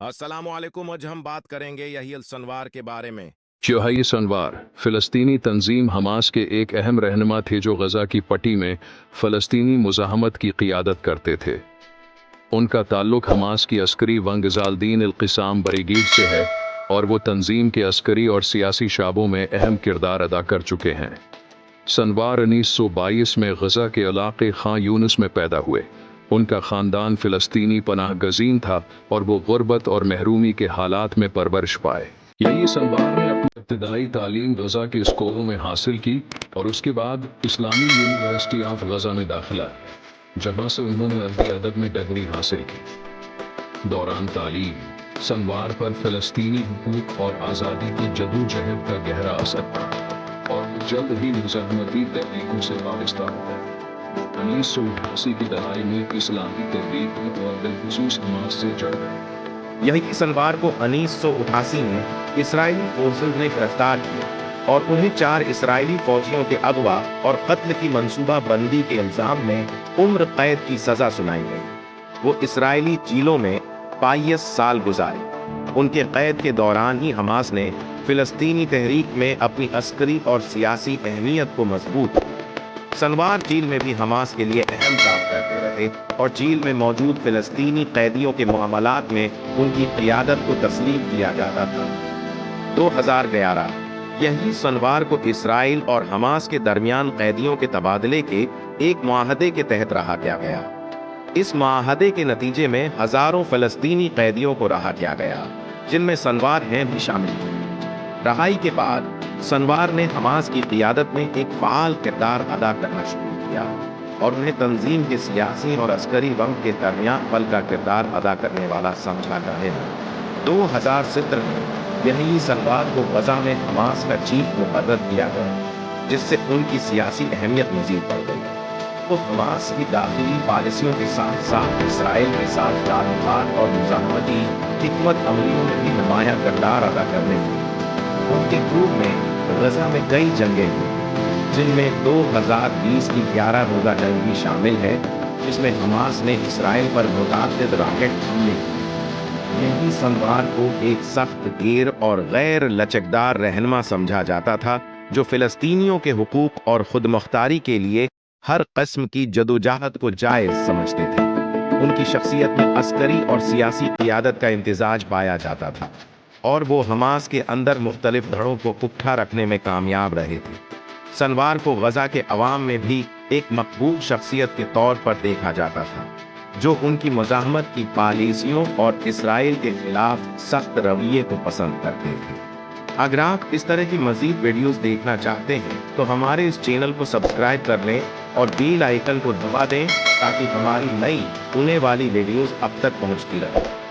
अस्सलामुअलैकुम। आज हम बात करेंगे यही सनवार के बारे में। यही सनवार फ़लस्तीनी तंजीम हमास के एक अहम रहनुमा थे जो गज़ा की पट्टी में फ़लस्तीनी मुज़ाहमत की क़ियादत करते थे। उनका ताल्लुक़ हमास की अस्करी वंग ग़ज़ाल-दीन अल-क़िसाम ब्रिगेड से है और वो तंजीम के अस्करी और सियासी शाबों में अहम किरदार अदा कर चुके हैं। सनवार 1922 में गज़ा के इलाक़े खां यूनुस में पैदा हुए। उनका ख़ानदान फ़लस्तीनी पनाह गज़ीन था और वो गुर्बत और महरूमी के हालात में परवरिश पाए। यही सनवार ने अपनी इब्तिदाई तालीम गज़ा के स्कूलों में हासिल की और उसके बाद इस्लामी यूनिवर्सिटी ऑफ गज़ा में दाखिला, जहाँ से उन्होंने अरबी अदब में डिग्री हासिल की। दौरान तालीम सनवार पर फ़लस्तीनी हुकूक और आज़ादी की जदोजहद का गहरा असर पड़ा और वो जल्द ही मुज़ाहमती तहरीकों से वाबस्ता हो गए। 1988 की दहाई में इस्लामी तहरीक और बिलखुसूस हमास से जुड़ गए। यही सनवार को 1988 में इस्राएली फोर्सेस ने गिरफ्तार किया और उन्हें 4 इस्राएली फौजियों के अगवा और कत्ल की मंसूबा बंदी के इल्जाम में उम्र कैद की सजा सुनाई गई। वो इस्राएली जेलों में 22 साल गुजारे। उनके कैद के दौरान ही हमास ने फिलिस्तीनी तहरीक में अपनी अस्करी और सियासी अहमियत को मजबूत किया। सनवार जेल में भी हमास के लिए अहम काम करते रहे और जेल में मौजूद फिलिस्तीनी कैदियों के मामलात में उनकी क़ियादत को तस्लीम किया जाता था। 2011 यही सनवार को इसराइल और हमास के दरमियान कैदियों के तबादले के एक मुआहदे के तहत रहा किया गया। इस मुआहदे के नतीजे में हजारों फिलिस्तीनी कैदियों को रहा किया गया, जिनमें सनवार हैं भी शामिल। रहाई के बाद सनवार ने हमास की क़ियादत में एक फ़ाल किरदार अदा करना शुरू किया और उन्हें तंजीम के सियासी और अस्करी वंग के दरमियान पल का किरदार अदा करने वाला समझा गया। 2017 में यही सनवार को गज़ा में हमास का चीफ मुकर्रर किया गया, जिससे उनकी सियासी अहमियत मज़ीद बढ़ गई। तो हमास की दाखिली पॉलिसियों के साथ साथ इसराइल के साथ ताल्लुकात और मुज़ाहमती हिकमत अमलियों में भी नुमायाँ किरदार अदा करने लगी। उनके ग्रुप में गज़ा में कई जंगें हुई, जिनमें 2020 की 11 रोज़ा जंग भी शामिल है, जिसमें हमास ने इसराइल पर मुतअद्दिद रॉकेट हमले किए। यही सनवार को एक सख्त ढेर और गैर लचकदार रहनुमा समझा जाता था, जो फिलिस्तीनियों के हुकूक और खुदमुख्तारी के लिए हर किस्म की जदोजहद को जायज़ समझते थे। उनकी शख्सियत में अस्करी और सियासी क़ियादत का इम्तिजाज पाया जाता था और वो हमास के अंदर मुख्तलिफ धड़ों को पुख्ता रखने में कामयाब रहे थे। सनवार को गज़ा के अवाम में भी एक मकबूल शख्सियत के तौर पर देखा जाता था, जो उनकी मुज़ाहमत की पॉलिसियों और इसराइल के खिलाफ सख्त रवैये को पसंद करते थे। अगर आप इस तरह की मज़ीद वीडियोस देखना चाहते हैं तो हमारे इस चैनल को सब्सक्राइब कर लें और बेल आइकन को दबा दें ताकि हमारी नई आने वाली वीडियोस अब तक पहुंचती रहें।